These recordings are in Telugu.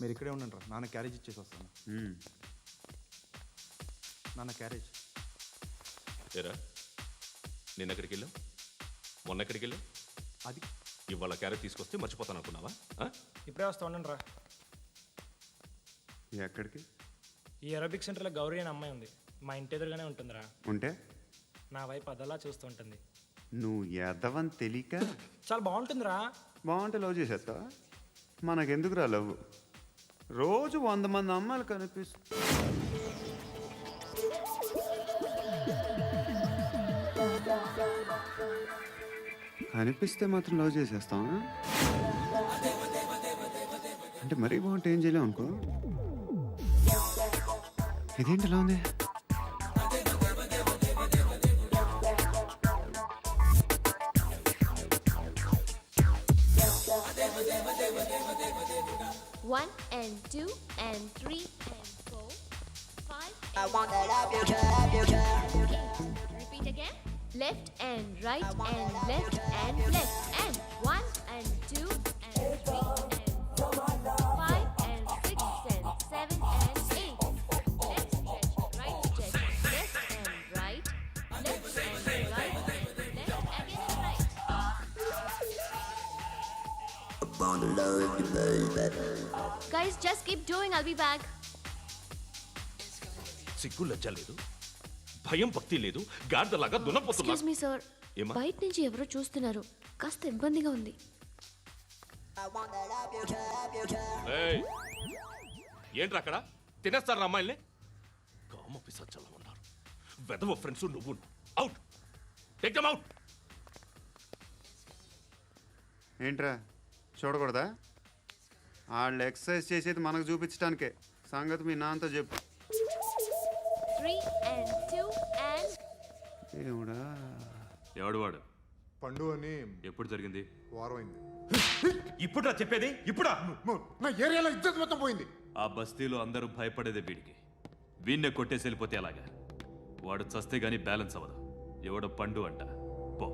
మీరు ఇక్కడే ఉండండి రా, నాన్న క్యారేజ్ ఇచ్చేసి వస్తాను. నాన్న క్యారేజ్. ఏరా నిన్న ఎక్కడికి వెళ్ళావు, మొన్న ఎక్కడికి వెళ్ళావు? అది ఇవాళ క్యారెట్ తీసుకొస్తే మర్చిపోతాను అనుకున్నావా? ఇప్పుడే వస్తా ఉండండి రా. ఎక్కడికి? ఈ అరబిక్ సెంటర్లో గౌరీ అనే అమ్మాయి ఉంది, మా ఇంటి ఎదురుగానే ఉంటుందిరా. ఉంటే నా వైపు అదలా చూస్తూ ఉంటుంది. నువ్వు ఎదవని తెలియక చాలా బాగుంటుందిరా. బాగుంటే లవ్ చేసేస్తావా? మనకెందుకురా లవ్? రోజు 100 మంది అమ్మాయిలు కనిపిస్తే మాత్రం లవ్ చేసేస్తావా? అంటే మరీ బాగుంటే ఏం చేయలేవు అనుకో. ఇదేంటి ఇలా ఉంది? One and two and three and four, five. I want that love you, girl. Repeat again. Left and right and left and left and one and two and three and four, five and six and seven and eight. Left stretch, right stretch, left and right, left and right, left again and right. I want to love you, baby. Guys, just keep doing. I'll be back. సిగ్గు లజ్జ లేదు, భయం భక్తి లేదు, గాడిదలాగా దున్నపోతున్నా. Excuse me, sir. ఏమా? బయట నుంచి ఎవరో చూస్తున్నారు, కాస్త ఇబ్బందిగా ఉంది. I want that love you, girl. ఏయ్, ఏంట్రా అక్కడ తినేస్తారా అమ్మాయిల్ని? కామ పిశాచాలు ఉన్నారు, వెదవ ఫ్రెండ్స్. నువ్వు అవుట్, టేక్ దెమ్ అవుట్. ఏంట్రా చూడకూడదా? వాళ్ళు ఎక్సర్సైజ్ చేసేది మనకు చూపించడానికే. సంగతి మీ నాన్నతో చెప్పు. 3 and 2 and ఏమిడా? ఎవడు వాడు? పండు అని. ఎప్పుడు జరిగింది? వారం అయింది. ఇప్పుడా చెప్పేది? ఇప్పుడా? నా ఏరియాలో ఇద్దరు మొత్తం పోయింది. ఆ బస్తీలో అందరూ భయపడేదే వీడికి. వీణ్ణే కొట్టేసి వెళ్ళిపోతే అలాగా? వాడు చస్తే గానీ బ్యాలెన్స్ అవ్వదు. ఎవడో పండు అంట. పో.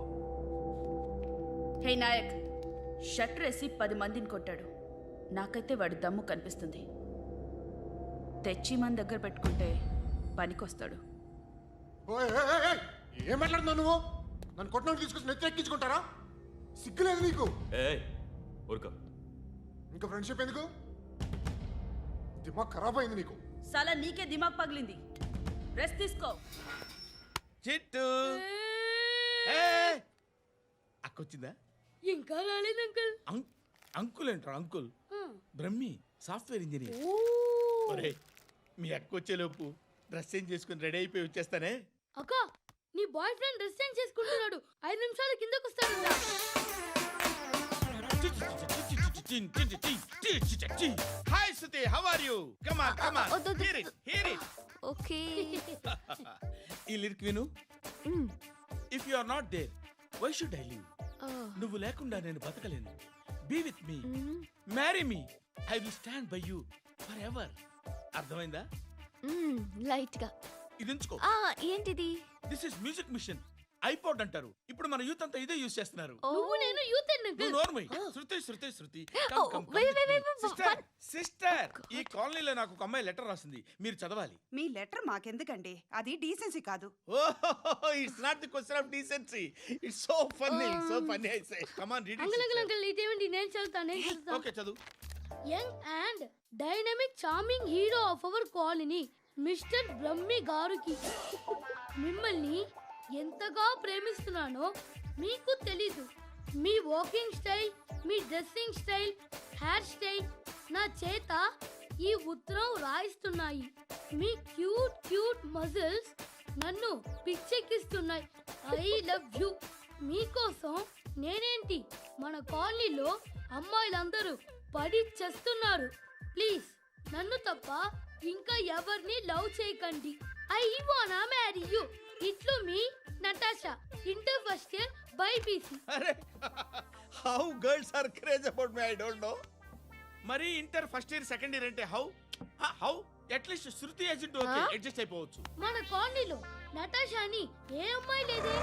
హే నాయక్, షట్టర్ వేసి 10 మందిని కొట్టాడు. నాకైతే వాడి దమ్ము కనిపిస్తుంది. తెచ్చి మన దగ్గర పెట్టుకుంటే పనికొస్తాడు. ఏం మాట్లాడుతున్నావు నువ్వు? నన్ను కొట్టడానికి తీసుకొచ్చి నెత్తి ఎక్కించుకుంటారా? సిగ్గులేదు నీకు? ఊరుకో. ఇంకా ఫ్రెండ్షిప్ ఎందుకు? దిమాగ్ ఖరాబ్ అయింది నీకు. సలా నీకే దిమాగ్ పగిలింది. రెస్ట్ తీసుకో. చిట్టు అక్కొచ్చిందా? ఇంకా రాలేదు అంకుల్. అంకుల్ ఏంట్రా అంకుల్? Brahmi software engineer. ఒరే, మీ అక్కొచ్చేలోపు డ్రెస్ చేంజ్ చేసుకుని రెడీ అయిపోయి వచ్చేస్తానే. అక్క, నీ బాయ్ ఫ్రెండ్ డ్రెస్ చేంజ్ చేసుకుంటున్నాడు. 5 నిమిషాల కిందకు వస్తాడు. Hi Shruti, how are you? Come on come on, hear it hear it. Okay. ఈ లిరిక్ విను. If you are not there, why should I live? నువ్వు లేకుండా నేను బతకలేను. Be with me, marry me, I will stand by you forever. అర్థమైందా? లైట్ గా. ఇది ఉంచుకో. ఏంటిది? This is music machine. IPod అంటారు. ఇప్పుడు మన యూత్ అంతా ఇదే యూస్ చేస్తున్నారు. నువ్వు నేను యూత్ నువ్వు నోర్మై. శృతి శృతి శృతి. సిస్టర్, ఈ కాలనీలో నాకు ఒక అమ్మాయి లెటర్ రాసింది, మీరు చదవాలి. మీ లెటర్ మాకెందుకండి? అది డీసెన్సీ కాదు. ఓహో, it's not the question of decency. It's so funny, so funny. I say come on read it. Uncle ఇదేంటి? నేను చదువుతాను. ఓకే, చదువు. Young and dynamic charming hero of our colony mister Brahmi గారికి మిమ్మల్ని ఎంతగా ప్రేమిస్తున్నానో మీకు తెలీదు. మీ వాకింగ్ స్టైల్, మీ డ్రెస్సింగ్ స్టైల్, హెయిర్ స్టైల్ నా చేత ఈ ఉత్తరం రాయిస్తున్నాయి. మీ క్యూట్ క్యూట్ మజిల్స్ నన్ను పిచ్చెక్కిస్తున్నాయి. I love you. మీకోసం నేనేంటి, మన కాలనీలో అమ్మాయిలందరూ పడి చేస్తున్నారు. ప్లీజ్ నన్ను తప్ప ఇంకా ఎవరిని లవ్ చేయకండి. ఐ వానా మ్యారీ యూ. ఇట్లు మీ Natasha, inter first year BiPC. అరే, how girls are craze about me, I don't know. మరి inter first year second year అంటే how how at least Shruti agent okay, adjust అయిపోవచ్చు. మన కాలనీలో నటాషా అని ఏ అమ్మాయి లేదే.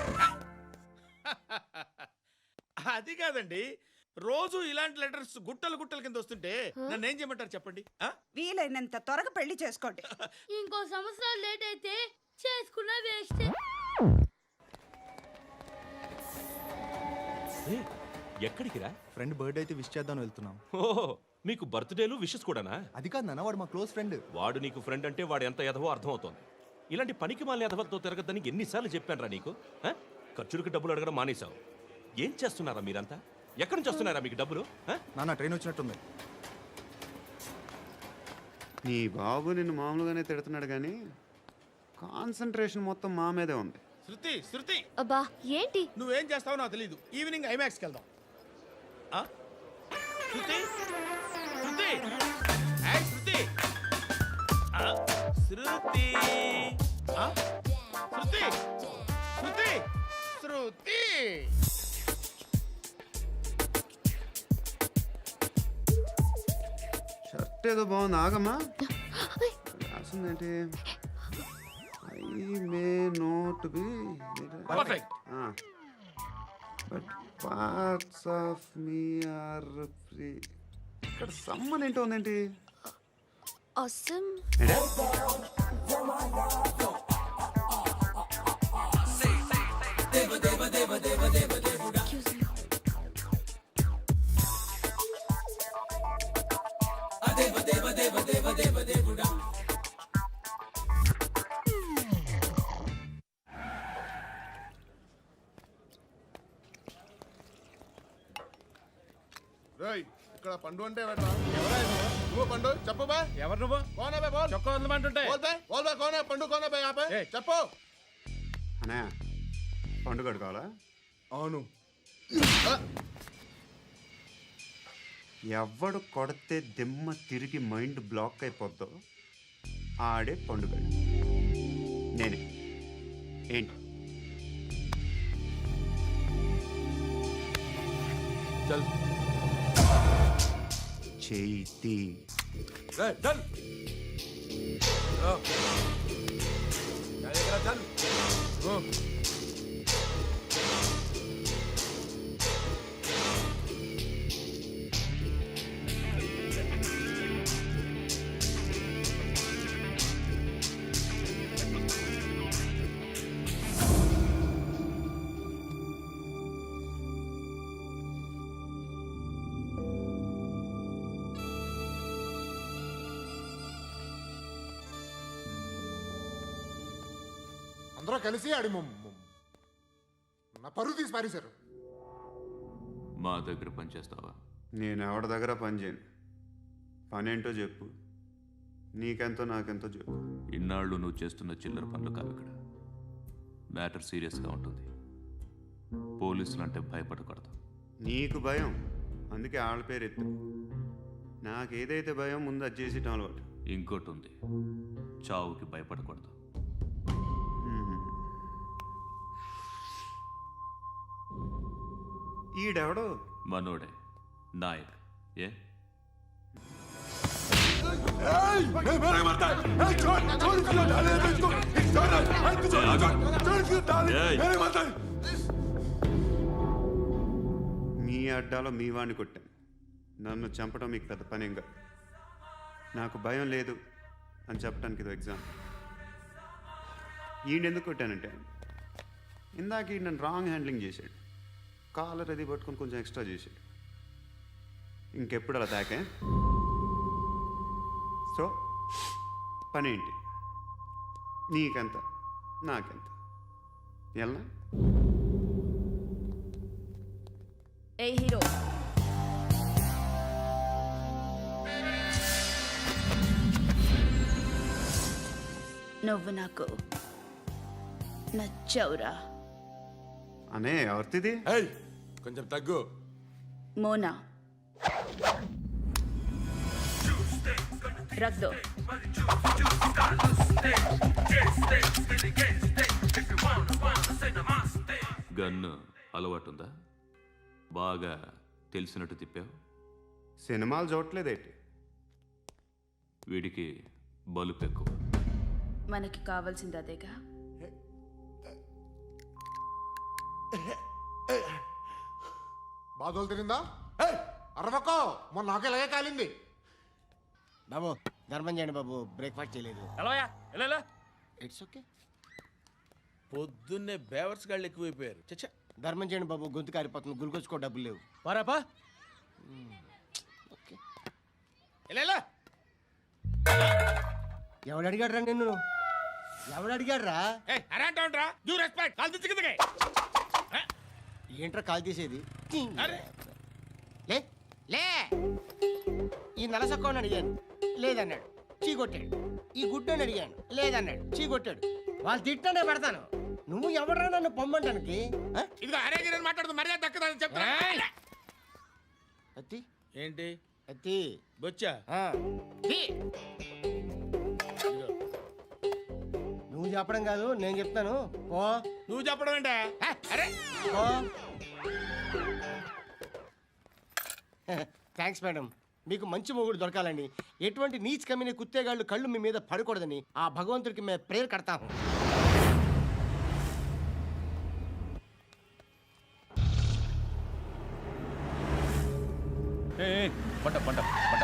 అది కాదండి, రోజు ఇలాంటి లెటర్స్ గుట్టలు గుట్టల కింద వస్తుంటే నన్ను ఏం చేయమంటారు చెప్పండి? వీలైనంత త్వరగా పెళ్లి చేసుకోండి. ఇంకో సంవత్సరాలు లేట్ అయితే చేసుకున్న వేస్ట్. ఎక్కడికి రా? ఫ్రెండ్ బర్త్డే అయితే విష్ చేద్దాం వెళ్తున్నాం. ఓహో, మీకు బర్త్డేలు విషెస్ కూడానా? అది కాదు నాన్న, వాడు మా క్లోజ్ ఫ్రెండ్. వాడు నీకు ఫ్రెండ్ అంటే వాడు ఎంత ఎదవో అర్థమవుతోంది. ఇలాంటి పనికి మాలిన ఎదవలతో తిరగద్దని ఎన్నిసార్లు చెప్పానురా నీకు? ఖర్చులకు డబ్బులు అడగడం మానేశావు. ఏం చేస్తున్నారా మీరంతా? ఎక్కడి నుంచి వస్తున్నారా మీకు డబ్బులు? నాన్న ట్రైన్ వచ్చినట్టుంది. నీ బాబు నిన్ను మామూలుగానే తిడుతున్నాడు కానీ కాన్సన్ట్రేషన్ మొత్తం మా మీదే ఉంది. శృతి, శృతి, అబ్బా ఏంటి? నువ్వేం చేస్తావో నాకు తెలీదు. ఈవినింగ్ ఐమాక్స్కి వెళ్దాం. శృతి, శృతి, ఏయ్ శృతి, శృతి, శృతి, శృతి, శృతి. షర్ట్ ఏదో బాగుంది, ఆగమ్మా. రాసిందేంటి? I may not be perfect. But parts of me are free. ఇక్కడ సమ్మన్ ఏంటో ఉందేంటి? Awesome. ఏంటే? Excuse me. రేయ్, ఇక్కడ పండు అంటే ఎవడ్రా? నువ్వు పండు చెప్పు బా. ఎవరు నువ్వు? కోనే బే బోల్. చొక్కా వదలమంటుంటే బోల్ బే, బోల్ బే, కోనే పండు, కోనే బే ఆపే. ఏయ్. చెప్పు. అన్నయ్య పండుగ కావాలా? అవును. ఎవడు కొడితే దిమ్మ తిరిగి మైండ్ బ్లాక్ అయిపోద్దో ఆడే పండుగ. నేనే. ఏంటి? చల్ చేతి చల్. అందరూ కలిసి ఆడి నా పరువు తీసి పారేశారు. మా దగ్గర పనిచేస్తావా? నేను ఎవరి దగ్గర పని చేయను. పనేంటో చెప్పు. నీకెంతో నాకెంతో చెప్పు. ఇన్నాళ్ళు నువ్వు చేస్తున్న చిల్లర పనులు కావు ఇక్కడ. మ్యాటర్ సీరియస్గా ఉంటుంది. పోలీసులు అంటే భయపడకూడదు. నీకు భయం, అందుకే ఆళ్ళ పేరు ఎత్తు. నాకేదైతే భయం ముందు అది చేసి అలవాటు. ఇంకోటి ఉంది, చావుకి భయపడకూడదు. ఈడెవడో మనోడే నాయక్. ఏ మీ అడ్డాలో మీ వాడిని కొట్టాను. నన్ను చంపడం మీకు పెద్ద పనేంగా. నాకు భయం లేదు అని చెప్పడానికి ఇది ఎగ్జామ్. ఈయనెందుకు కొట్టానంటే ఇందాక ఈ నన్ను రాంగ్ హ్యాండ్లింగ్ చేశాడు. కాలర్ అది పట్టుకొని కొంచెం ఎక్స్ట్రా చేశాడు. ఇంకెప్పుడు అలా తాకే. సో పనేంటి? నీకెంత నాకెంత? ఎలా? ఏ హీరో, నువ్వు నాకు నచ్చవురా. అనే ఎవరిది? ఏయ్, కొంచెం తగ్గు. మోనా రక్ దో. గన్ను అలవాటుందా? బాగా తెలిసినట్టు తిప్పావు. సినిమాలు చూడట్లేదేంటి? వీడికి బలుపు ఎక్కువ. మనకి కావాల్సింది అదేగా. బాధలు తిరిందా అరవకో మొన్న నాకు ఇలాగే కాలింది. బాబు ధర్మం చేయండి బాబు, బ్రేక్ఫాస్ట్ చేయలేదు. ఎలాయా ఎలా ఇట్స్ ఓకే. పొద్దున్నే బేవర్స్ గాళ్ళు ఎక్కువైపోయారు. చచ్చా ధర్మం చేయండి బాబు, గొంతు కారిపోతుంది, గురికొచ్చుకో డబ్బులు లేవు. పారాపా ఓకే. ఎలా ఎవడు అడిగాడు రా నిన్ను? ఎవడు అడిగాడు రా? అరే అంటావుంట్రా డ్యూ రెస్పెక్ట్ కాల్ తెచ్చి కిందకి. ఏంట్రా కాల్ తీసేది? అరే లే లే. ఈ నలసక్కని అడిగాను, లేదన్నాడు, చీ కొట్టాడు. ఈ గుడ్డని అడిగాను, లేదన్నాడు, చీ కొట్టాడు. వాళ్ళు తిట్టానే పెడతాను. నువ్వు ఎవడరా నన్ను పొమ్మంటానికి? ఇదిగో అరే గిరని మాట్లాడుతూ మర్యాద దక్కదని చెప్తా. అత్తి ఏంటి అత్తి బొచ్చా నువ్వు చెప్పడం కాదు, నేను చెప్తాను. ఓ నువ్వు చెప్పడం ఏంటే? అరే ఓ థ్యాంక్స్ మేడం. మీకు మంచి మొగుడు దొరకాలని, ఎటువంటి నీచ్ కమ్మిన కుత్తేగాళ్ళు కళ్ళు మీ మీద పడకూడదని ఆ భగవంతుడికి మేము ప్రేయర్ కడతాము. పంట పంట పంట.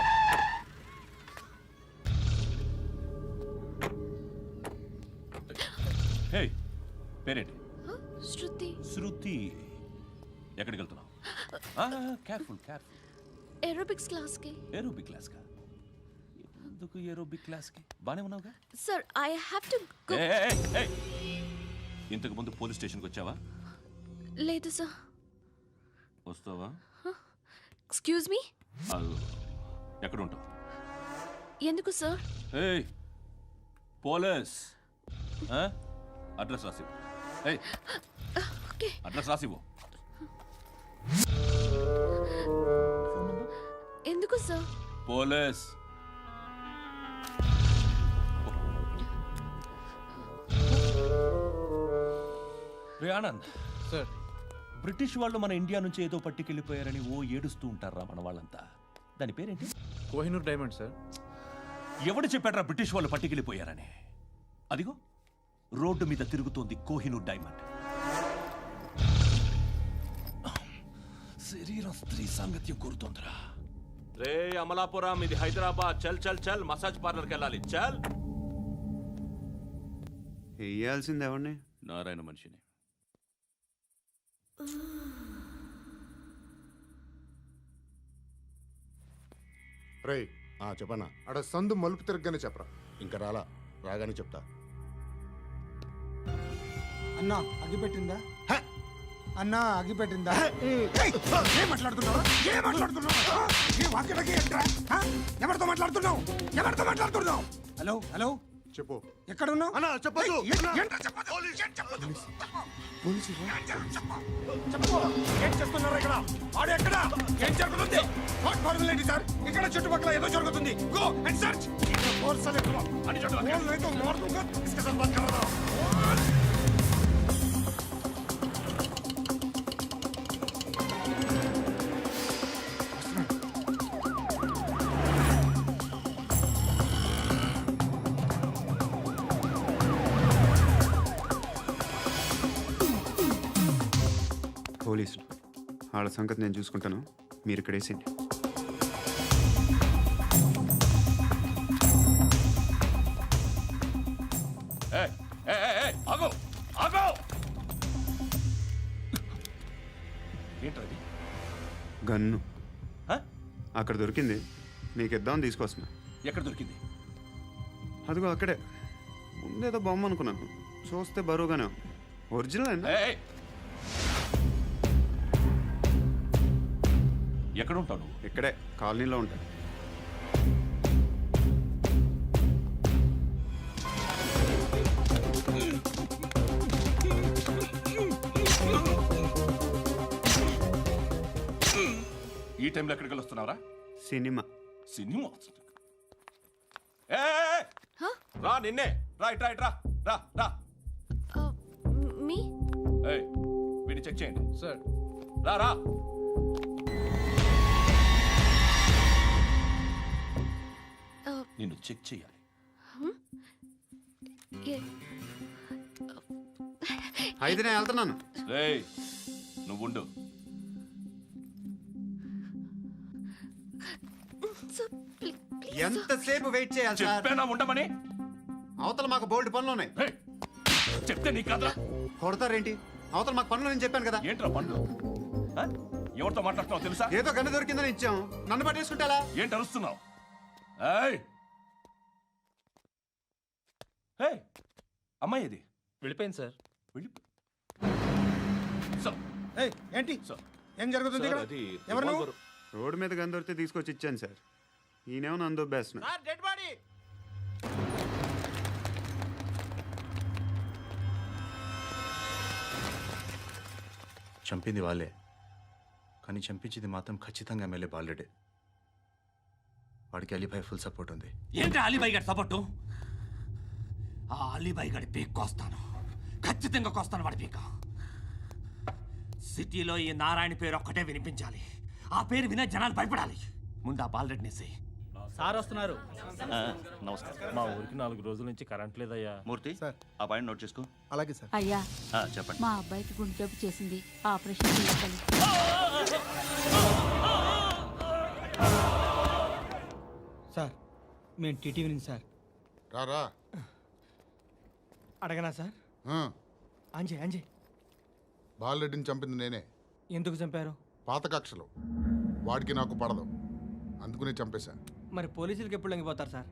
హే, పేరేంటి? శృతి. శృతి. ఎక్కడికి వెళ్తున్నావు? Careful careful. ఏరోబిక్స్ క్లాస్కి. ఏరోబిక్ క్లాస్కా? ఎందుకు ఏరోబిక్ క్లాస్కి? బానే ఉన్నావుగా? Sir I have to go. ఇంతకు ముందు పోలీస్ స్టేషన్కి వచ్చావా? లేదు సార్. వస్తావా? Excuse me. ఎక్కడ ఉంటావు? ఎందుకు సార్? ఏయ్ పోలీస్, అడ్రస్ రాసివ్వు. ఏయ్ ఓకే. అడ్రస్ రాసివ్వు. ఎందుకు సార్? పోలీస్. రే ఆనంద్ సార్. బ్రిటిష్ వాళ్ళు మన ఇండియా నుంచి ఏదో పట్టుకెళ్ళిపోయారని ఓ ఏడుస్తూ ఉంటారా మన వాళ్ళంతా. దాని పేరేంటి? Kohinoor diamond sir. ఎవడు చెప్పాడ్రా బ్రిటిష్ వాళ్ళు పట్టుకెళ్ళిపోయారని? అదిగో రోడ్డు మీద తిరుగుతోంది కోహినూర్ డైమండ్. శరీరం స్త్రీ సాంగత్యం కోరుతోందిరా. రే అమలాపురం, ఇది హైదరాబాద్. చల్ చల్ చల్, మసాజ్ పార్లర్కి వెళ్ళాలి. చల్. వేయాల్సింది ఎవరిని? నారాయణ మనిషిని. రే చెప్పన్నా. అక్కడ సందు మలుపు తిరగగానే చెప్పరా. ఇంకా రాగానే చెప్తా. అన్నా అగిపెట్టిందా? అన్నా అగిపెట్టిందా? ఏం మాట్లాడుతున్నావు? ఏం మాట్లాడుతున్నావు? ఏ వాక్యలకి ఏంట్రా? ఎవరితో మాట్లాడుతున్నావు? ఎవరితో మాట్లాడుతున్నావు? హలో హలో, చెప్పు. ఎక్కడ ఉన్నావు? అన్నా చెప్పదు. ఏంట్రా చెప్పదు? ఏం చెప్పదు? చెప్పు. ఏం చేస్తున్నారు ఇక్కడ? ఆడు ఎక్కడ? ఏం జరుగుతుంది? వాట్ ఫార్ములేంటి సార్? ఇక్కడ చుట్టుపక్కల ఏదో జరుగుతుంది. Go and search. అని పోలీసులు వాళ్ళ సంగతి నేను చూసుకుంటాను, మీరు ఇక్కడ వేసేయండి. ఆగో ఆగో. ఏంటది? గన్ను అక్కడ దొరికింది, నీకు ఇద్దామని తీసుకొస్తున్నా. ఎక్కడ దొరికింది? అదిగో అక్కడే. ముందేదో బొమ్మ అనుకున్నాను, చూస్తే బరువుగానే ఉంది. ఒరిజినల్ అండి. ఎక్కడ ఉంటావు నువ్వు? ఇక్కడే కాలనీలో ఉంటా. ఈ టైంలో ఎక్కడికి వస్తున్నావురా? సినిమా. సినిమా? రా నిన్నే. రా ఇట్రా ఇట్రా. రా రా. మీ. వీడిని చెక్ చేయండి సార్. రా రా. నిన్ను చెక్ చేయాలి. అయితే నేను వెళ్తున్నాను. రేయ్ నువ్వు ఉండు. ఎంతసేపు వెయిట్ చేయాలి సార్? చెప్పేనా ఉండమని? అవతల మాకు బోల్డ్ పనులు ఉన్నాయి. హే, చెప్తే నీ కదా కొడతారేంటి? అవతల మాకు పనులు నేను చెప్పాను కదా. ఏంట్రా పండ్లు? ఆ? ఎవరితో మాట్లాడుతున్నావు తెలుసా? ఏదో గన్ను దొరికిందని ఇచ్చాం, నన్ను పట్టేసుకుంటా. ఏంటి అరుస్తున్నావు? ఏయ్! హే, అమ్మాయి ఇది వెళ్ళిపోయింది సార్. వెళ్ళి సార్, ఏంటి సార్, ఏం జరుగుతుంది సార్, ఇక్కడ? అది ఎవరు నువ్వు? రివాల్వర్. రోడ్డు మీద గన్ను దొరికితే తీసుకొచ్చి ఇచ్చాను సార్. ఈయనేమో నన్ను దొబ్బేస్తున్నా. Dead body. చంపింది వాళ్ళే, కానీ చంపించింది మాత్రం ఖచ్చితంగా ఎమ్మెల్యే బాలుడే. వాడికి అలీభాయ్ ఫుల్ సపోర్ట్ ఉంది. ఏంటి అలీబాయి గారి సపోర్టు? ఆ అలీబాయి గారి పీక్ కోస్తాను, ఖచ్చితంగా కోస్తాను వాడి పీక. సిటీలో ఈ నారాయణ పేరు ఒక్కటే వినిపించాలి. ఆ పేరు వినే జనాలు భయపడాలి. ముందు ఆ బాలరెడ్డిని సార్ వస్తున్నారు. నమస్కారం. మా ఊరికి 4 రోజుల నుంచి కరెంట్ లేదయ్యా. మూర్తి, ఆ పాయింట్ నోట్ చేసుకో. అలాగే సార్. అయ్యా, చెప్పండి. మా అబ్బాయికి గుండె జబ్బు చేసింది, ఆపరేషన్ చేయాలి. సార్ మేము టీటీవీ నుంచి సార్. రారా. అడగనా సార్? అంజయ్ బాలరెడ్డిని చంపింది నేనే. ఎందుకు చంపారు? పాత కక్షలు. వాడికి నాకు పడదు, అందుకునే చంపేశా. మరి పోలీసులకి ఎప్పుడు లొంగిపోతారు సార్?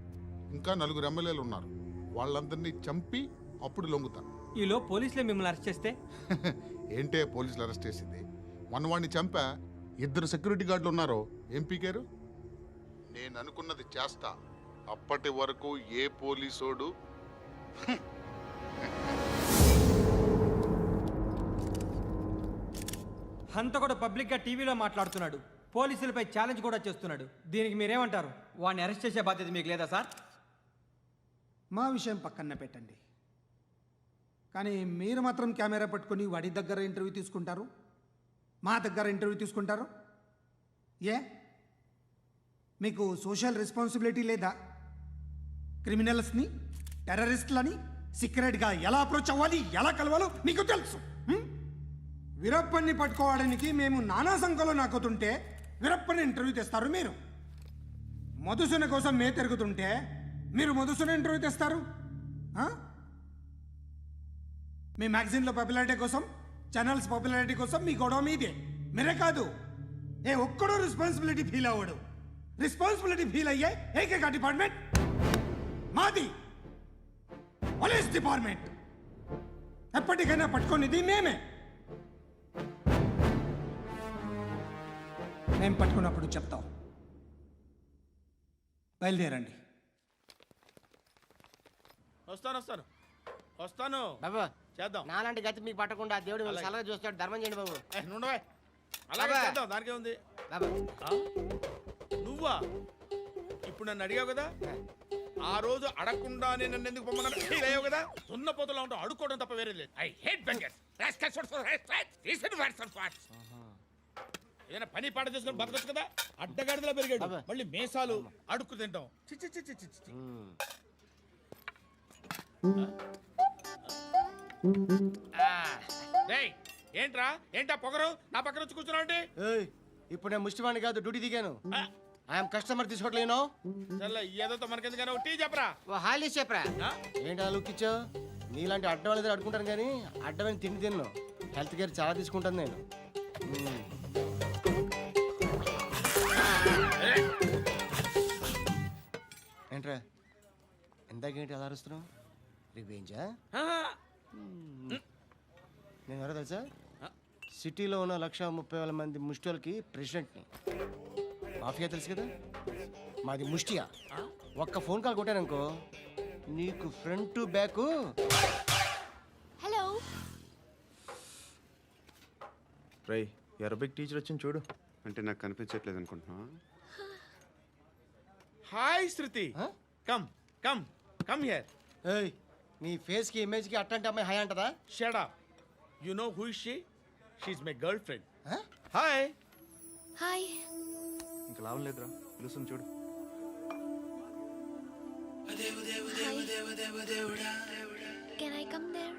ఇంకా 4 ఎమ్మెల్యేలు ఉన్నారు, వాళ్ళందరినీ చంపి అప్పుడు లొంగుతా. ఈలో పోలీసులే మిమ్మల్ని అరెస్ట్ చేస్తే? ఏంటే పోలీసులు అరెస్ట్ చేసింది? మొన్న వాడిని చంపా, 2 సెక్యూరిటీ గార్డులు ఉన్నారో ఏం పీకారు? నేను అనుకున్నది చేస్తా. అప్పటి వరకు ఏ పోలీసోడు హంతకుడు పబ్లిక్గా టీవీలో మాట్లాడుతున్నాడు, పోలీసులపై ఛాలెంజ్ కూడా చేస్తున్నాడు. దీనికి మీరేమంటారు? వాడిని అరెస్ట్ చేసే బాధ్యత మీకు లేదా సార్? మా విషయం పక్కన పెట్టండి, కానీ మీరు మాత్రం కెమెరా పట్టుకొని వాడి దగ్గర ఇంటర్వ్యూ తీసుకుంటారు, మా దగ్గర ఇంటర్వ్యూ తీసుకుంటారు. ఏ మీకు సోషల్ రెస్పాన్సిబిలిటీ లేదా? క్రిమినల్స్ని, టెర్రరిస్టులని సీక్రెట్గా ఎలా అప్రోచ్ అవ్వాలి, ఎలా కలవాలో మీకు తెలుసు. వీరప్పన్ని పట్టుకోవడానికి మేము నానా సంఖ్యలో నాకుతుంటే వీరప్పని ఇంటర్వ్యూ తెస్తారు మీరు. మధుసూన కోసం మే తిరుగుతుంటే మీరు మధుసూన ఇంటర్వ్యూ తెస్తారు. మీ మ్యాగజైన్లో పాపులారిటీ కోసం, ఛానల్స్ పాపులారిటీ కోసం మీ గొడవ మీదే. మీరే కాదు, ఏ ఒక్కడో రెస్పాన్సిబిలిటీ ఫీల్ అవ్వడు. రెస్పాన్సిబిలిటీ ఫీల్ అయ్యే ఏకైక డిపార్ట్మెంట్ మాది, పోలీస్ డిపార్ట్మెంట్. ఎప్పటికైనా పట్టుకునేది మేమే. మేము పట్టుకున్నప్పుడు చెప్తాం. బయలుదేరండి. వస్తాను బాబు చేద్దాం. నాలాంటి గతి మీకు పట్టకుండా దేవుడు మిమ్మల్ని సలహా చూస్తాడు. ధర్మం చేయండి బాబు. అలాగే బాబా. చేద్దాం, దానికే ఉంది. బాబు నువ్వా ఇప్పుడు నన్ను అడిగావు కదా, ఆ రోజు అడగకుండానే నన్ను ఎందుకు పొమ్మన్నాను ఫీల్ అయ్యావు కదా. సున్న పోతలో ఉంటావు, అడుక్కోవడం తప్ప వేరే లేదు. I hate bangers. ఏదైనా పని పాట చేసుకుని బతకొచ్చు కదా. అడ్డగాడిదలా పెరిగాడు, మళ్ళీ మేసాలు అడుక్కు తింటాం. చిచ్చి చిచ్చి చిచ్చి. ఏంట్రా ఏంటా పొగరు నా పక్కన వచ్చి కూర్చున్నావు అంటే? ఇప్పుడు నేను ముష్టివాణి కాదు, డ్యూటీ దిగాను. ఐఎమ్ కస్టమర్ తీసుకోవట్లేను. ఏదో మనకెందుకైనా టీ చెప్పరా. హాలీ చెప్పరా. ఏంటి ఆ లుక్ ఇచ్చావు? నీలాంటి అడ్డం వాళ్ళ దగ్గర అడుకుంటాను, కానీ అడ్డమైన తిండి తిన్ను. హెల్త్ కేర్ చాలా తీసుకుంటాను నేను. ఏంట్రా ఇందాకేంటి అలా అరుస్తున్నావు? రివేంజా? నేను ఎవరో తెలుసా? సిటీలో ఉన్న 130,000 మంది ముష్టిలకి ప్రెసిడెంట్ని. మాఫియా తెలుసు కదా, మాది ముష్టియా. ఒక్క ఫోన్ కాల్ కొట్టాననుకో, నీకు ఫ్రంట్ టు బ్యాక్. హలో, రై, అరబిక్ టీచర్ వచ్చింది చూడు. అంటే నాకు కనిపించట్లేదు అనుకుంటున్నా. Hi Shruti, come come come here. ఏయ్, నీ ఫేస్ కి ఇమేజ్ కి అట్టంటే అమ్మాయి హాయ్ అంటదా? Shut up. You know who is she? She is my girl friend. Hi hi. ఇంకా లాభం లేదురా, పిలుస్తుంది చూడు. Can I come there?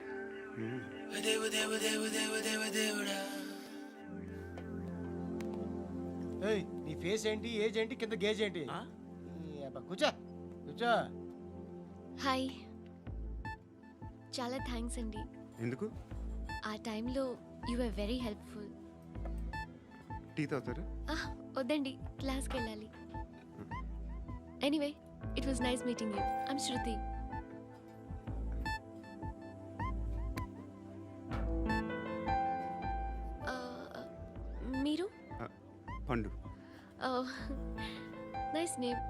ఏయ్, నీ ఫేస్ ఏంటి, ఏజ్ ఏంటి, కింద గేజ్ ఏంటి? కూర్చో కూర్చో. హాయ్, చాలా థ్యాంక్స్ అండి. ఎందుకు? ఆ టైంలో you are very helpful. Tea తాగుతారా? వద్దండి, క్లాస్కి వెళ్ళాలి. Anyway, it was nice meeting you. I'm Shruti. మీరు? Pandu. Nice name.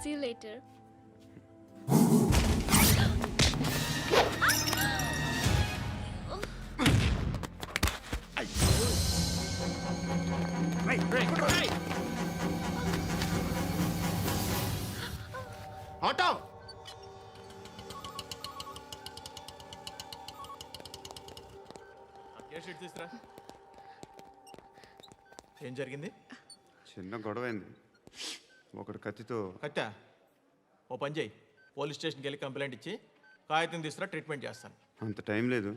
See you later. Auto తీసురా. ఏం జరిగింది? చిన్న గొడవ అయింది. ఒకడు కత్తితో. కట్టా? ఓ పని చేయి, పోలీస్ స్టేషన్కి వెళ్ళి కంప్లైంట్ ఇచ్చి కాగితం తీసుకురా, ట్రీట్మెంట్ చేస్తాను. అంత టైం లేదు.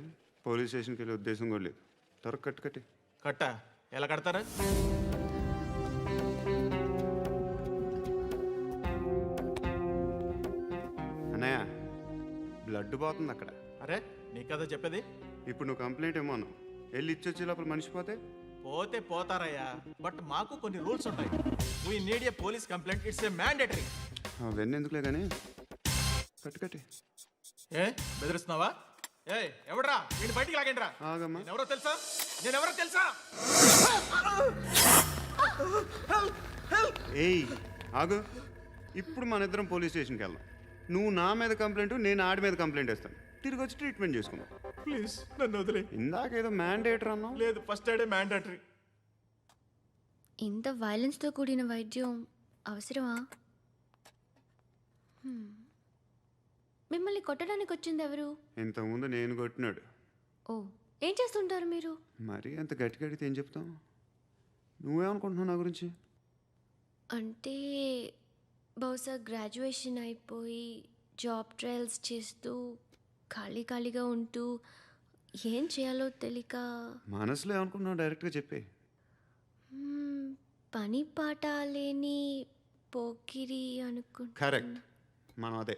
పోలీస్ స్టేషన్కి వెళ్ళే ఉద్దేశం కూడా లేదు. త్వరగా కట్టి. కట్టా? ఎలా కడతారా? అన్నయ్య, బ్లడ్ పోతుంది అక్కడ. అరే నీ కదా చెప్పేది. ఇప్పుడు నువ్వు కంప్లైంట్ ఏమో అన్నావు. వెళ్ళి ఇచ్చొచ్చే లోపల మనిషి పోతే పోతే పోతారయ్యా, బట్ మాకు కొన్ని రూల్స్ ఉంటాయి. We need a police complaint, it's a mandatory. అవన్నీ ఎందుకులే కానీ కట్టి. ఏ బెదిరిస్తున్నావా? ఏ ఎవడ్రా వీడిని బయటికి లాగండిరా. ఆగమ్మా. నేనెవరో తెలుసా? ఏయ్ ఆగు. ఇప్పుడు మన ఇద్దరం పోలీస్ స్టేషన్కి వెళ్దాం. నువ్వు నా మీద కంప్లైంట్, నేను ఆడి మీద కంప్లైంట్ వేస్తాను. తిరిగి వచ్చి ట్రీట్మెంట్ చేసుకుందాం. ప్లీజ్ నన్ను వదిలే. ఇందాకేదో మ్యాండేటర్ అన్నావు. లేదు, ఫస్ట్ ఎయిడే మ్యాండేటరీ. ఇంత వైలెన్స్తో కూడిన వైద్యం అవసరమా? మిమ్మల్ని కొట్టడానికి వచ్చింది ఎవరు? ఇంతకుముందు నేను కొట్టినాడు. ఓ, ఏం చేస్తుంటారు మీరు? మరీ అంత గట్టిగా అడిగితే ఏం చెప్తాం? నువ్వేమనుకుంటున్నావు నా గురించి? అంటే బహుశా గ్రాడ్యుయేషన్ అయిపోయి జాబ్ ట్రయల్స్ చేస్తూ ఖాళీగా ఉంటూ ఏం చేయాలో తెలియక. మనసులో ఏమనుకుంటున్నావు డైరెక్ట్గా చెప్పే. పని పాట లేని పోకిరి అనుకుంటా. కరెక్ట్, మనం అదే.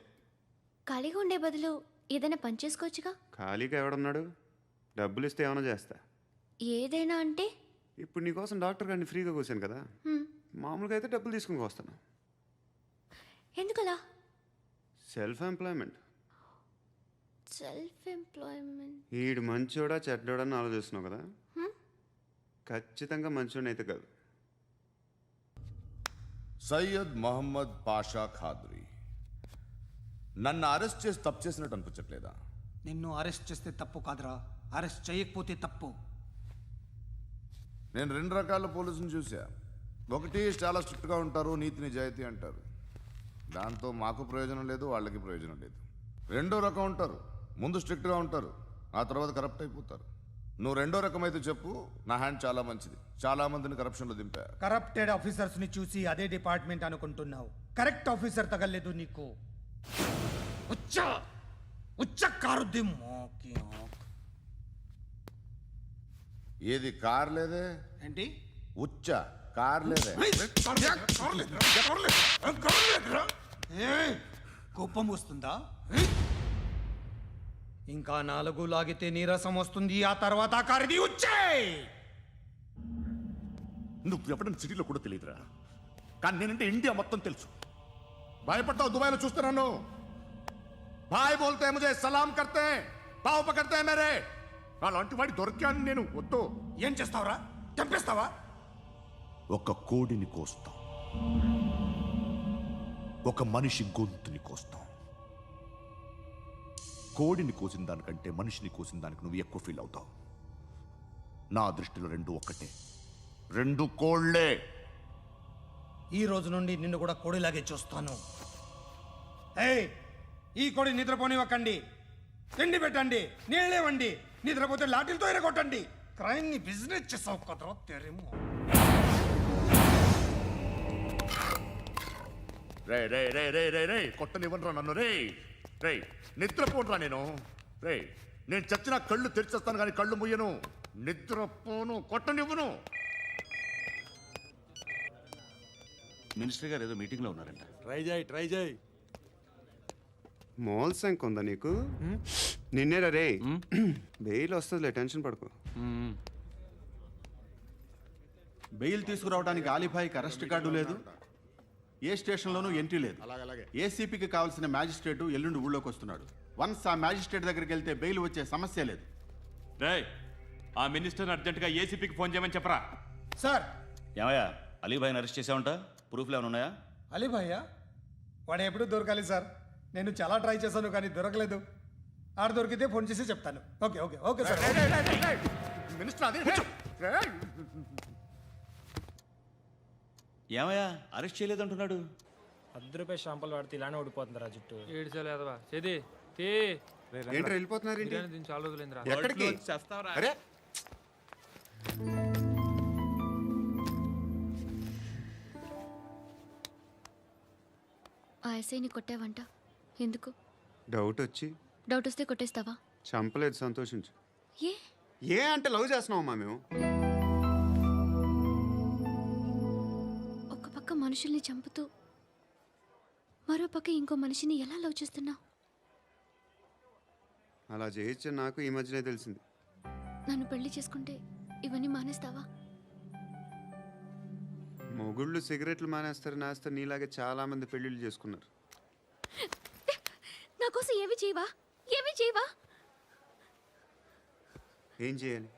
ఖాళీగా ఉండే బదులు ఏదైనా పని చేసుకోవచ్చుగా. ఖాళీగా ఎవడున్నాడు? డబ్బులు ఇస్తే ఏమైనా చేస్తా. ఏదైనా అంటే? ఇప్పుడు నీకోసం డాక్టర్ గారిని ఫ్రీగా కూర్చాను కదా. మామూలుగా అయితే డబ్బులు తీసుకుని వస్తాను. ఎందుకలా? Self employment. ఈడు మంచోడా చెడ్డోడా అని ఆలోచిస్తున్నావు కదా. ఖచ్చితంగా మంచోడని అయితే కాదు. సయ్యద్ మహమ్మద్ పాషా ఖాద్రీ, నన్ను అరెస్ట్ చేసి తప్పు చేసినట్టు అనిపించట్లేదా? నిన్ను అరెస్ట్ చేస్తే తప్పు కాదురా, అరెస్ట్ చేయకపోతే తప్పు. నేను రెండు రకాల పోలీసుని చూసా. ఒకటి చాలా స్ట్రిక్ట్గా ఉంటారు, నీతి నిజాయితీ అంటారు. దాంతో మాకు ప్రయోజనం లేదు, వాళ్ళకి ప్రయోజనం లేదు. రెండో రకం ఉంటారు, ముందు స్ట్రిక్ట్గా ఉంటారు, ఆ తర్వాత కరప్ట్ అయిపోతారు. నువ్వు రెండో రకం అయితే చెప్పు. నా హ్యాండ్ చాలా మంచిది, చాలా మందిని కరప్షన్లో దింపా. కరప్టెడ్ ఆఫీసర్స్ని చూసి అదే డిపార్ట్మెంట్ అనుకుంటున్నావు. కరెక్ట్ ఆఫీసర్ తగలేదు నీకు. ఏది కార్ లేదే? ఏంటి? ఉచ్చ కార్ లేదే? కోపం వస్తుందా? ఇంకా 4 లాగితే నీరసం వస్తుంది. ఆ తర్వాత కారిది వచ్చే. నువ్వు ఎప్పుడైనా సిటీలో కూడా తెలియదురా, కానీ నేనంటే ఇండియా మొత్తం తెలుసు. భయపడతావు? దుబాయ్లో చూస్తున్నాను. భాయ్ బోల్తే ముజే సలాం కర్తే, పావు పకర్తే మేరే. అలాంటి వాడి దొరికాను నేను. వద్దు. ఏం చేస్తావురా? చంపేస్తావా? ఒక కోడిని కోస్తాం, ఒక మనిషి గొంతుని కోస్తాం. కోడిని కోసిన దానికంటే మనిషిని కోసిన దానికి నువ్వు ఎక్కువ ఫీల్ అవుతావు. నా దృష్టిలో రెండు ఒక్కటే, రెండు కోళ్లే. ఈ రోజు నుండి నిన్ను కూడా కోడిలాగే చూస్తాను. ఏయ్, ఈ కోడి నిద్రపోనివ్వకండి. తిండి పెట్టండి, నీళ్ళేవండి. నిద్రపోతే లాఠీలతో ఎరగొట్టండి. క్రైమ్ ని బిజినెస్ చేసావు కదరా తెరేమో. రే రే రే రే రే రే కొట్టనివ్వనరా నన్ను. రే రే నిద్రపోనరా నేను. రే నేను చచ్చిన కళ్ళు తెరిచేస్తాను కానీ కళ్ళు ముయ్యను. నిద్రపోను, కొట్టనివ్వను. మినిస్టర్ గారు ఏదో మీటింగ్లో ఉన్నారంట. ట్రై చేయి మోల్ సంక్ ఉందా నీకు? నిన్నేరా రే. బెయిల్ వస్తుందిలే, టెన్షన్ పడుకో. బెయిల్ తీసుకురావడానికి ఆలిభాయికి అరెస్ట్ కార్డు లేదు, ఏ స్టేషన్లోనూ ఎంట్రీ లేదు. ఏసీపీకి కావాల్సిన మ్యాజిస్ట్రేటు ఎల్లుండి ఊళ్ళోకి వస్తున్నాడు. వన్స్ ఆ మ్యాజిస్ట్రేట్ దగ్గరికి వెళ్తే బెయిల్ వచ్చే సమస్య లేదు. రేయ్, ఆ మినిస్టర్ అర్జెంటుగా ఏసీపీకి ఫోన్ చేయమని చెప్పరా. సార్. ఏమయ్యా, అలీభాయిని అరెస్ట్ చేసావంట? ప్రూఫ్లు ఏమైనా ఉన్నాయా? అలీభయ్యా వాడు ఎప్పుడు దొరకాలి సార్. నేను చాలా ట్రై చేశాను కానీ దొరకలేదు. ఆడ దొరికితే ఫోన్ చేసి చెప్తాను. Okay okay okay sir. ఏమయ్యా, అరెస్ట్ చేయలేదంటున్నాడు? ₹10 షాంపులు వాడితే ఇలానే ఓడిపోతుందిరా జుట్టు. ఏడ్చలేదవా చేది తీ ఏంట్రా వెళ్ళిపోతున్నారు ఏంటి? దీన్ని చాలా రోజులైందిరా. ఎక్కడికి? అరే ఆ ఎస్ఐని కొట్టావంట, ఎందుకు? డౌట్ వచ్చి. డౌట్ వస్తే కొట్టేస్తావా? చంపలేదు, సంతోషించు. ఏ ఏ అంటే లవ్ చేస్తున్నావమ్మా మేము. ఒక పక్క మనుషుల్ని చంపుతూ మరో పక్క ఇంకో మనిషిని ఎలా లవ్ చేస్తున్నావు? అలా చేయొచ్చని నాకు ఈ మధ్యనే తెలిసింది. నన్ను పెళ్లి చేసుకుంటే ఇవన్నీ మానేస్తావా? మొగుళ్ళు సిగరెట్లు మానేస్తారు, నేస్తారు. నీలాగే చాలా మంది పెళ్ళిళ్ళు చేసుకున్నారు. నా కోసం ఏమి చేయవా? ఏమి చేయవా? ఏం చేయాలి?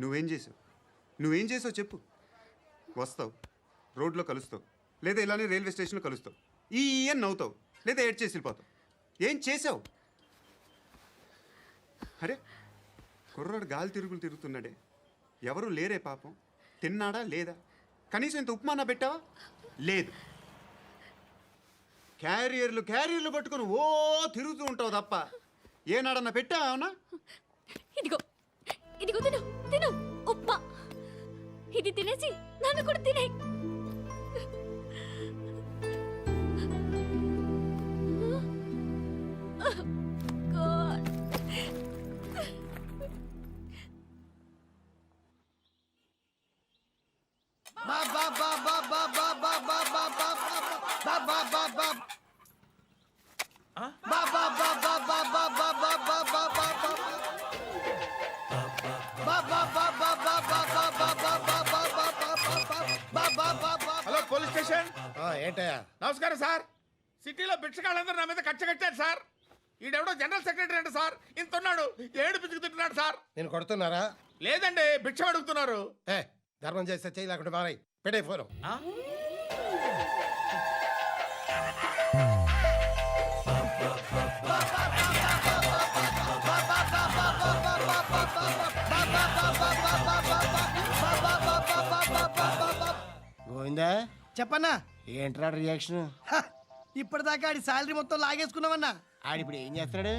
నువ్వేం చేసావు? నువ్వేం చేసావు చెప్పు. వస్తావు, రోడ్లో కలుస్తావు, లేదా ఇలానే రైల్వే స్టేషన్లో కలుస్తావు. ఈ అని నవ్వుతావు, లేదా ఏడ్ చేసి వెళ్ళిపోతావు. ఏం చేసావు? అరే కుర్రాడు గాలి తిరుగులు తిరుగుతున్నాడే, ఎవరు లేరే పాపం. తిన్నాడా లేదా? కనీసం ఇంత ఉప్మానా పెట్టావా? లేదు. క్యారియర్లు పట్టుకొని ఓ తిరుగుతూ ఉంటావు తప్ప ఏనాడన్నా పెట్టావా? అవునా? ఇదిగో ఇదిగో తిను తిను ఉప్మా. ఇది తినేసి నన్ను కూడా తినే. Hello police station. ఏంటయ్యా? నమస్కారం సార్. సిటీలో భిక్షగాళ్ళందరూ నా మీద కచ్చ కట్టారు సార్. ఈడెవడో జనరల్ సెక్రటరీ అంట సార్. ఇంత ఉన్నాడు, ఏడు పిచ్చుకు తింటున్నాడు సార్. నేను కొడుతున్నారా? లేదండి, భిక్ష అడుగుతున్నారు. ధర్మం చేస్తే చేయి, లేకుండా మారాయి. పెట్టే ఫోను. గోవిందా చెప్పన్నా. ఏంట్రా రియాక్షన్? ఇప్పటిదాకా ఆడి శాలరీ మొత్తం లాగేసుకున్నావన్నా. ఆడిప్పుడు ఏం చేస్తున్నాడు?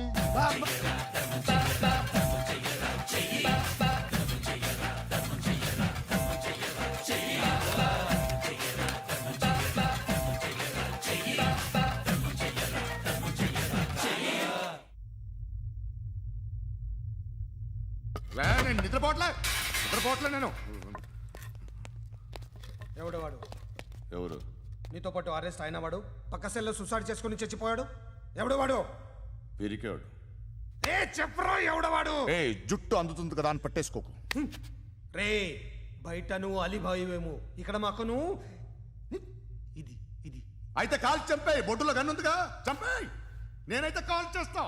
నేను నిద్రపోవట్లే నేను. ఎవడు వాడు? ఎవరు? నీతో పాటు అరెస్ట్ అయిన వాడు, పక్క సెల్లో సూసైడ్ చేసుకుని చచ్చిపోయాడు. ఎవడు వాడు? పిరికాడు. చెప్పరా ఎవడవాడు? జుట్టు అందుతుంది కదా అని పట్టేసుకోకు. రే బయట నువ్వు అలీబాయివేమో, ఇక్కడ మాకు నువ్వు ఇది ఇది. అయితే కాల్ చంపేయి. బొడ్డులో గన్నుందిగా, చంపేయి. నేనైతే కాల్ చేస్తా.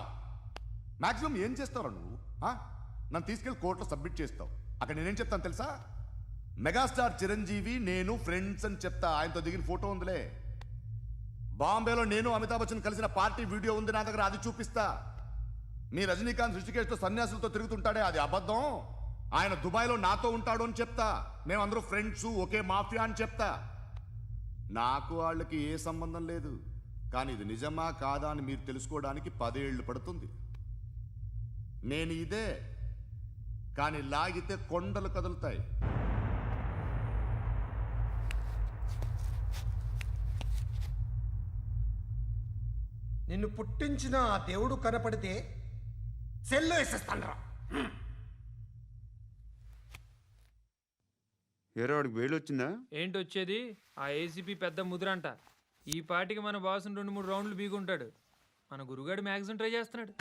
మాక్సిమం ఏం చేస్తావు నువ్వు? నన్ను తీసుకెళ్లి కోర్టులో సబ్మిట్ చేస్తావు. అక్కడ నేనేం చెప్తాను తెలుసా? మెగాస్టార్ చిరంజీవి నేను ఫ్రెండ్స్ అని చెప్తా. ఆయనతో దిగిన ఫోటో ఉందిలే. బాంబేలో నేను అమితాబ్ బచ్చన్ కలిసిన పార్టీ వీడియో ఉంది నా దగ్గర, అది చూపిస్తా. మీ రజనీకాంత్ ఋషికేష్తో సన్యాసులతో తిరుగుతుంటాడే, అది అబద్ధం. ఆయన దుబాయ్లో నాతో ఉంటాడు అని చెప్తా. మేమందరూ ఫ్రెండ్స్, ఒకే మాఫియా అని చెప్తా. నాకు వాళ్ళకి ఏ సంబంధం లేదు. కానీ ఇది నిజమా కాదా అని మీరు తెలుసుకోవడానికి 10 ఏళ్ళు పడుతుంది. నేను ఇదే, కానీ లాగితే కొండలు కదులుతాయి. నిన్ను పుట్టించిన ఆ దేవుడు కనపడితే సెల్లో వేసేస్తానరా. ఏరో వాడికి వేలు వచ్చిందా? ఏంటి వచ్చేది? ఆ ఏసీపీ పెద్ద ముద్రంట. ఈ పాటికి మన బాసుని 2-3 రౌండ్లు బీగుంటాడు. మన గురుగాడు మ్యాక్సిమం ట్రై చేస్తున్నాడు.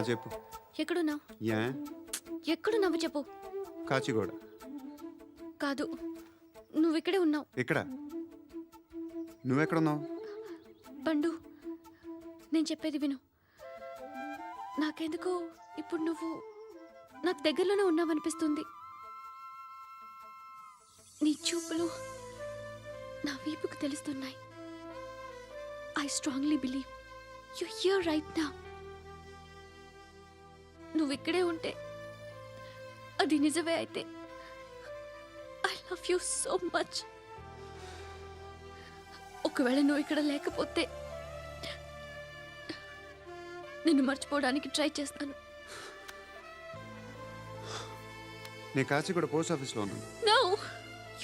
చెప్పు. ఎక్కడున్నావు? యా ఎక్కడున్నావు చెప్పు. కాచిగూడ. కాదు, నువ్వు ఇక్కడే ఉన్నావు. ఎక్కడ? నువ్వెక్కడున్నావు? పండు, నేను చెప్పేది విను. నాకెందుకో ఇప్పుడు నువ్వు నాకు దగ్గరలోనే ఉన్నావనిపిస్తుంది. నీ చూపులు నా వీపుకు తెలుస్తున్నాయి. I strongly believe you here right now. నువ్వు ఇక్కడే ఉంటే అది నిజమే అయితే I love you so much. ఒకవేళ నువ్వు ఇక్కడ లేకపోతే నిన్ను మర్చిపోవడానికి ట్రై చేస్తాను. నేను కాచిగూడ పోస్ట్ ఆఫీస్లో ఉన్నాను. No,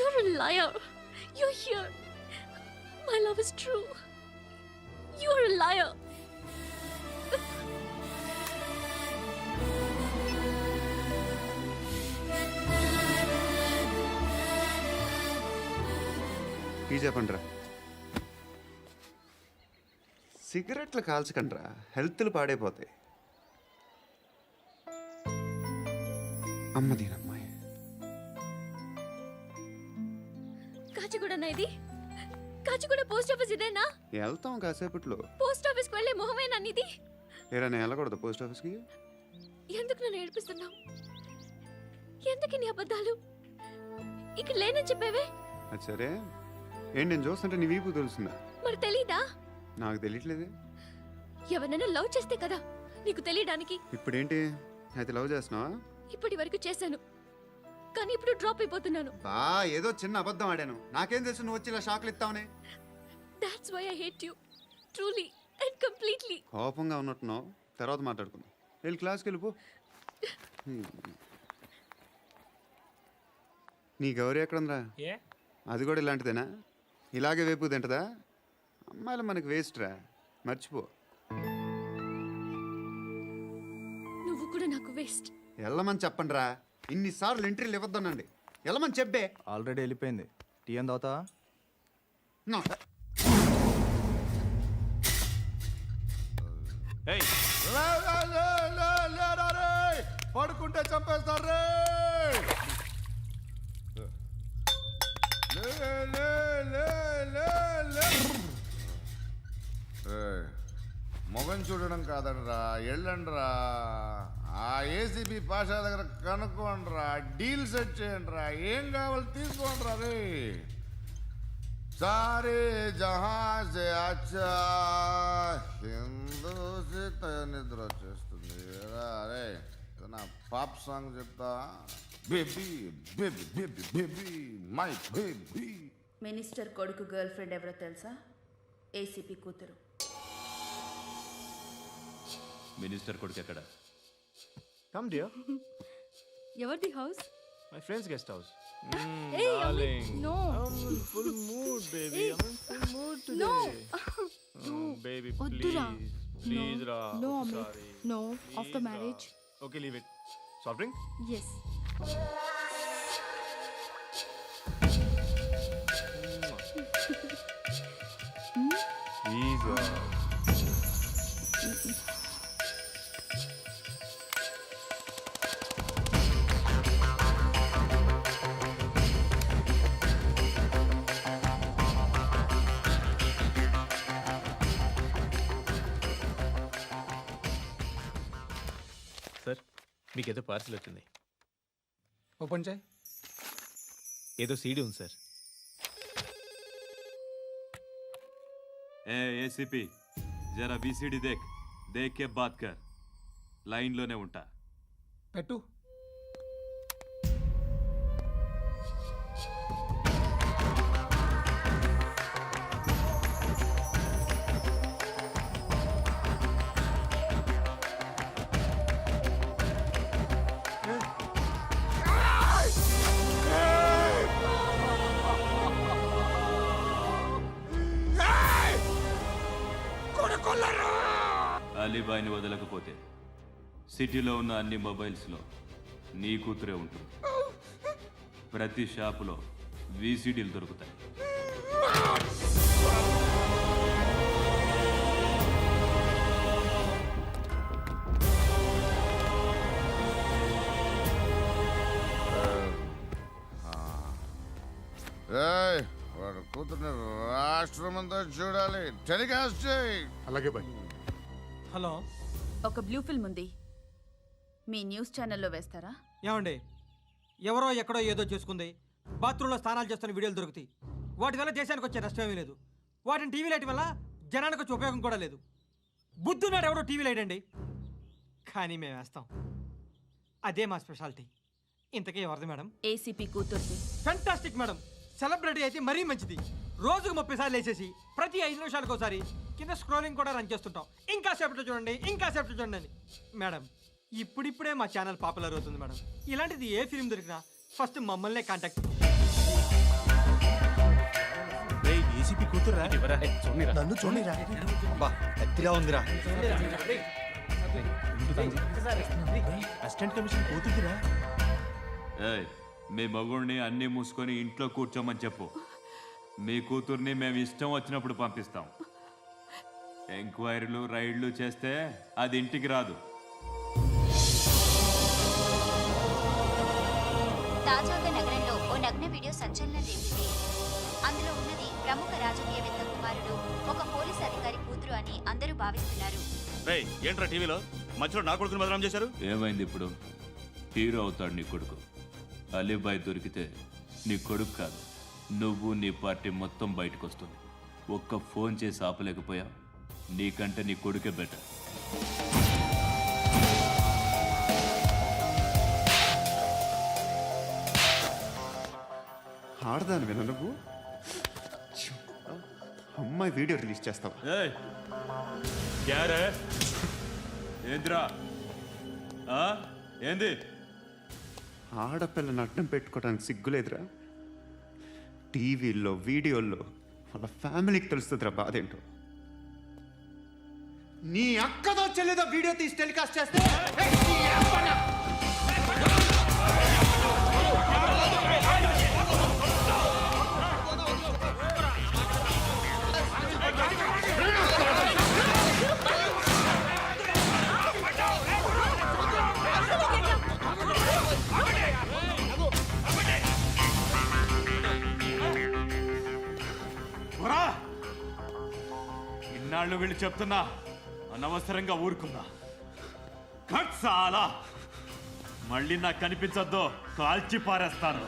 you're a liar. You're here. My love is true. You're a liar. Tea చెప్పండిరా. సిగరెట్లు కాల్చకండ్రా, హెల్త్లు పాడైపోతాయి. అమ్మదీనమ్మాయి. కాచిగూడనా ఇది? కాచిగూడ పోస్ట్ ఆఫీస్ ఇదేనా? వెళ్తాం కాసేపట్లో. పోస్ట్ ఆఫీస్కి వెళ్ళే మొహమేనా నీది? ఏరా నేను వెళ్ళకూడదు పోస్ట్ ఆఫీస్కి? ఎందుకు నన్ను ఏడిపిస్తున్నావు? ఎందుకు నీ అబద్ధాలు? ఇక్కడ లేనని చెప్పేవే. అది సరే, ఏంటి నేను చూస్తుంటే నీ వీపు తెలుస్తుందా? మరి తెలీదా? నాకు తెలియట్లేదే. ఎవరైనా లవ్ చేస్తే కదా నీకు తెలియడానికి. ఇప్పుడేంటి అయితే లవ్ చేస్తున్నావా? ఇప్పటి వరకు చేశాను, కానీ ఇప్పుడు డ్రాప్ అయిపోతున్నాను. ఏదో చిన్న అబద్ధం ఆడాను. నాకేం తెలుసు నువ్వు వచ్చి ఇలా షాక్లు ఇస్తావని. That's why I hate you. Truly and completely. కోపంగా ఉన్నట్టున్నావు, తర్వాత మాట్లాడుకుందాం. వెళ్ళి క్లాస్కి వెళ్ళిపో. నీ గౌరీ ఎక్కడుందిరా? అది కూడా ఇలాంటిదేనా? ఇలాగే వేపు తింటదా? అమ్మాయిలు మనకి వేస్ట్ రా, మర్చిపో. నువ్వు కూడా నాకు వేస్ట్. వెళ్ళమని చెప్పండి రా. ఇన్నిసార్లు ఎంట్రీలు ఇవ్వద్దనండి. వెళ్ళమని చెప్పే. ఆల్రెడీ వెళ్ళిపోయింది. టీ అని తాగుతావా? పడుకుంటే చంపేస్తారు రే. మొగం చూడడం కాదండ్రా, వెళ్ళండ్రా. ఆ ఏసీబీ పాషా దగ్గర కనుక్కోండిరా, డీల్ సెట్ చేయండిరా, ఏం కావాలి తీసుకోండిరా రే. సారే జహాజే అచ్చా హిందూ నిద్ర వచ్చేస్తుంది రే. నా పాప్ సాంగ్ చెప్తా. Baby baby baby baby my baby. Minister కొడుకు గర్ల్ ఫ్రెండ్ ఎవరో తెలుసా? ఏసీపీ కూతురు. మినిస్టర్ కొడుకు ఎక్కడ? Come dear. ఎవరిది house? My friends guest house. Hey, Darling. no. I'm in full mood, baby. I'm in full mood today. No. Baby, Oddura. please. Please, Ra. No, Amit. Sorry. No, after Please, marriage. Ra. Okay, leave it. Soft drink? Yes. Please, Ra. Sir, మీకేదో పార్సిల్ వచ్చింది. ఓపెన్ చేయి. ఏదో సీడీ ఉంది సార్. ए एसीपी जरा बीसीडी देख, देख के बात कर. లైన్లోనే ఉంటా. పెట్టు. అలీబాయిని వదలకపోతే సిటీలో ఉన్న అన్ని మొబైల్స్లో నీ కూతురే ఉంటుంది. ప్రతి షాపులో వీసీడీలు దొరుకుతాయి. ఏయ్, వాడు కూతుర్ని రాష్ట్రమంతా చూడాలి. టెలికాస్ట్ చేయి. అలాగే బాయ్. హలో, ఒక బ్లూ ఫిల్మ్ ఉంది, మీ న్యూస్ ఛానల్లో వేస్తారా? ఏమండి, ఎవరో ఎక్కడో ఏదో చేసుకుంది, బాత్రూంలో స్నానాలు చేస్తున్న వీడియోలు దొరుకుతాయి. వాటి వల్ల దేశానికి వచ్చే నష్టం ఏమీ లేదు. వాటిని టీవీ లైట్ వల్ల జనానికి వచ్చే ఉపయోగం కూడా లేదు. బుద్ధున్నాడు ఎవడో టీవీ లైట్ అండి, కానీ మేము వేస్తాం. అదే మా స్పెషాలిటీ. ఇంతకీ ఎవరిది మేడం? ఏసీపీ కూతుర్ది. Fantastic madam. సెలబ్రిటీ అయితే మరీ మంచిది. రోజుకు 30 సార్లు వేసేసి ప్రతి 5 నిమిషాలకు ఒకసారి కింద స్క్రోలింగ్ కూడా రన్ చేస్తుంటాం. ఇంకా సేపట్లో చూడండి, ఇంకా సేపట్లో చూడండి అని. మేడం, ఇప్పుడిప్పుడే మా ఛానల్ పాపులర్ అవుతుంది మేడం. ఇలాంటిది ఏ ఫిల్మ్ దొరికినా ఫస్ట్ మమ్మల్నే కాంటాక్ట్. ఏసీపీ కూతురా? నన్ను చూడరా బా ఎత్తిలా ఉందిరా. అసిస్టెంట్ కమిషన్ కూతురురా? ఏయ్, మీ మగుడిని అన్నీ మూసుకొని ఇంట్లో కూర్చోమని చెప్పు. మీ కూతుర్ని మేము ఇష్టం వచ్చినప్పుడు పంపిస్తాం. ఎంక్వైరీలు రైడ్లు చేస్తే అది ఇంటికి రాదు. తాజాగా నగరంలో ఓ నగ్న వీడియో సంచలనం రేపింది. అందులో ఉన్నది ప్రముఖ రాజకీయవేత్త కుమారుడు, ఒక పోలీస్ అధికారి కూతురు అని అందరూ భావిస్తున్నారు. ఏంట్రా టీవీలో మధ్యలో నా కొడుకుని బదనాం చేశారు? ఏమైంది ఇప్పుడు? హీరో అవుతాడు నీ కొడుకు. అలీబాయ్ దొరికితే నీ కొడుకు కాదు, నువ్వు నీ పార్టీ మొత్తం బయటకు వస్తుంది. ఒక్క ఫోన్ చేసి ఆపలేకపోయా, నీకంటే నీ కొడుకే బెటర్. ఆడదాను విన నువ్వు అమ్మాయి వీడియో రిలీజ్ చేస్తావా? ఏంద్రా ఏంది? ఆడపిల్లని అడ్డం పెట్టుకోవడానికి సిగ్గులేదురా? టీవీల్లో వీడియోల్లో వాళ్ళ ఫ్యామిలీకి తెలుస్తుందిరా బాధేంటో. నీ అక్కదో చెల్లిదో వీడియో తీసి టెలికాస్ట్ చేస్తే ఇన్నాళ్ళు వీళ్ళు చెప్తున్నా అనవసరంగా ఊరుకుందా. చాలా మళ్ళీ నాకు కనిపించొద్దు, కాల్చి పారేస్తాను.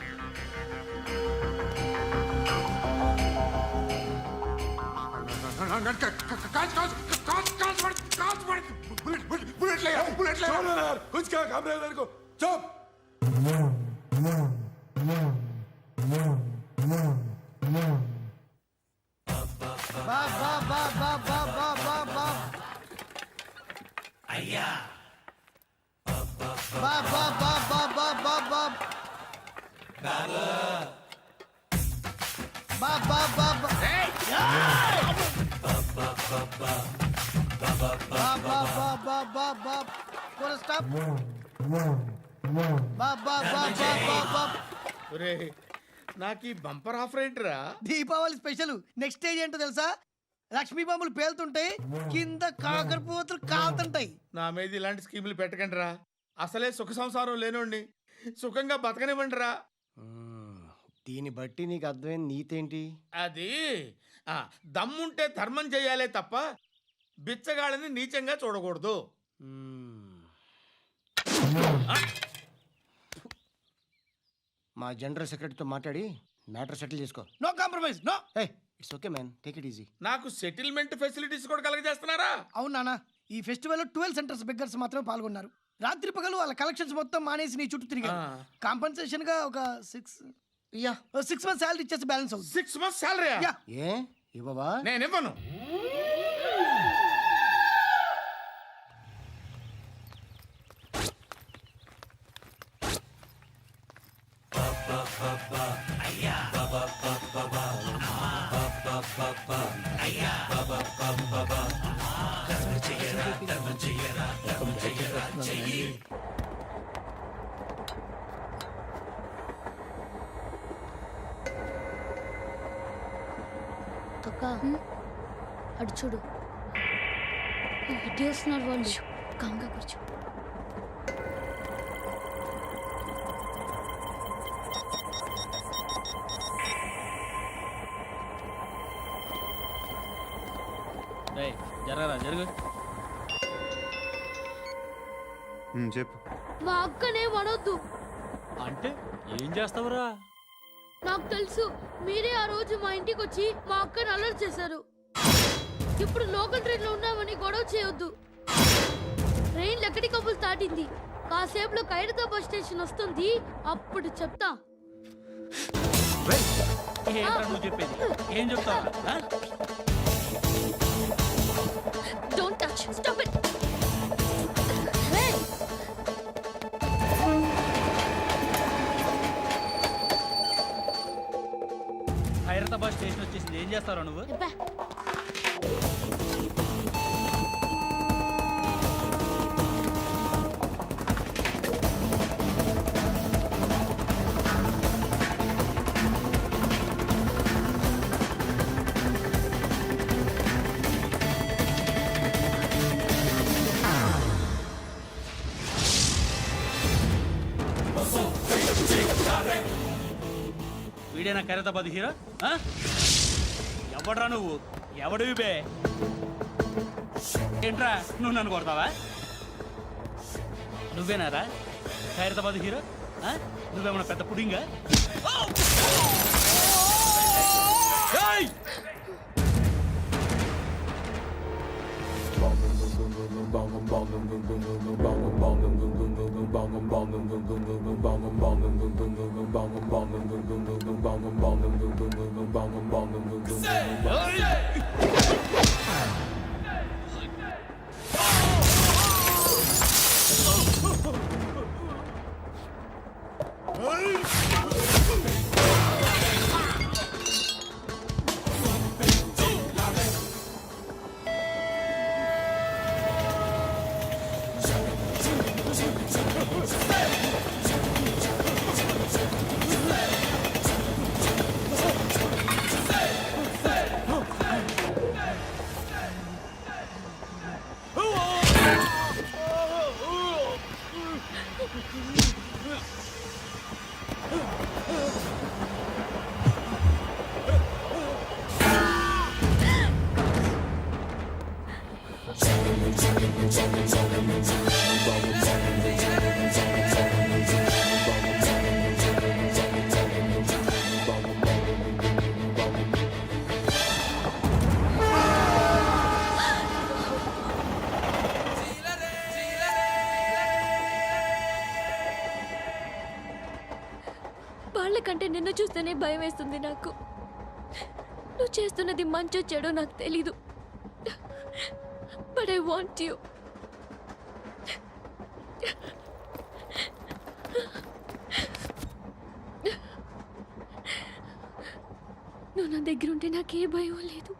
అయ్యా నాకు ఈ బంపర్ ఆఫర్ ఏంట్రా? దీపావళి స్పెషల్. నెక్స్ట్ స్టేజ్ ఏంటో తెలుసా? లక్ష్మీ బాంబులు పేలుతుంటాయి, కింద కాకరపువ్వుతులు కాలుతుంటాయి. నా మీద ఇలాంటి స్కీములు పెట్టకండి రా. అసలే సుఖ సంసారం లేనోడిని సుఖంగా బతకనివ్వండి రా. దీన్ని బట్టి నీకు అర్థమైన నీతేంటి? అది దమ్ముంటే ధర్మం చేయాలే తప్ప బిచ్చగాళ్ళని నీచంగా చూడకూడదు. మా జనరల్ సెక్రటరీతో మాట్లాడి మ్యాటర్ సెటిల్ చేసుకో. No compromise, no. It's okay man, take it easy. నాకు సెటిల్మెంట్ ఫెసిలిటీస్ కూడా కలగజేస్తున్నారా? అవును నాన్న, ఈ ఫెస్టివల్లో 12 సెంటర్స్ బెగ్గర్స్ మాత్రమే పాల్గొన్నారు. రాత్రి పగలు వాళ్ళ కలెక్షన్స్ మొత్తం మానేసి నీ చుట్టూ తిరిగారు. కాంపన్సేషన్ గా ఒక 6 మంత్స్ శాలరీ ఇచ్చేసి బ్యాలెన్స్ అవుతుంది. 6 months salary? ఏ ఇవ్వవా? నేను ఇవ్వను. అక్క అటు చూడు, ఇటు వస్తున్నారు వాళ్ళు. కామ్గా కూర్చో. జరగరా జరుగు. చెప్పు. మా అక్కనే వడొద్దు. అంటే ఏం చేస్తావురా? నాకు తెలుసు, మీరే ఆ రోజు మా ఇంటికి వచ్చి మా అక్కని అలర్ట్ చేశారు. ఇప్పుడు లోకల్ ట్రైన్ లో ఉన్నామని గొడవ చేయొద్దు. ట్రైన్ ఎక్కడి కబుల్ దాటింది. కాసేపులో ఖైరతాబాద్ స్టేషన్ వస్తుంది, అప్పుడు చెప్తా. నువ్వు చెప్పేది ఏం చెప్తావు? Don't touch. Stop it. Khairatabad station వచ్చేసింది, ఏం చేస్తారా నువ్వు? వీడేనా ఖైరతాబాద్ హీరో? ఎవడ్రా నువ్వు? ఎవడివి బే? ఏంట్రా నువ్వు నన్ను కొడతావా? నువ్వేనారా ఖైరతాబాద్ హీరో? నువ్వేమన్నా పెద్ద పుడింగా? వాళ్ళకంటే నిన్ను చూస్తేనే భయం వేస్తుంది నాకు. నువ్వు చేస్తున్నది మంచో చెడో నాకు తెలీదు, బట్ ఐ వాంట్ యూ. నువ్వు నా దగ్గర ఉంటే నాకే భయం లేదు.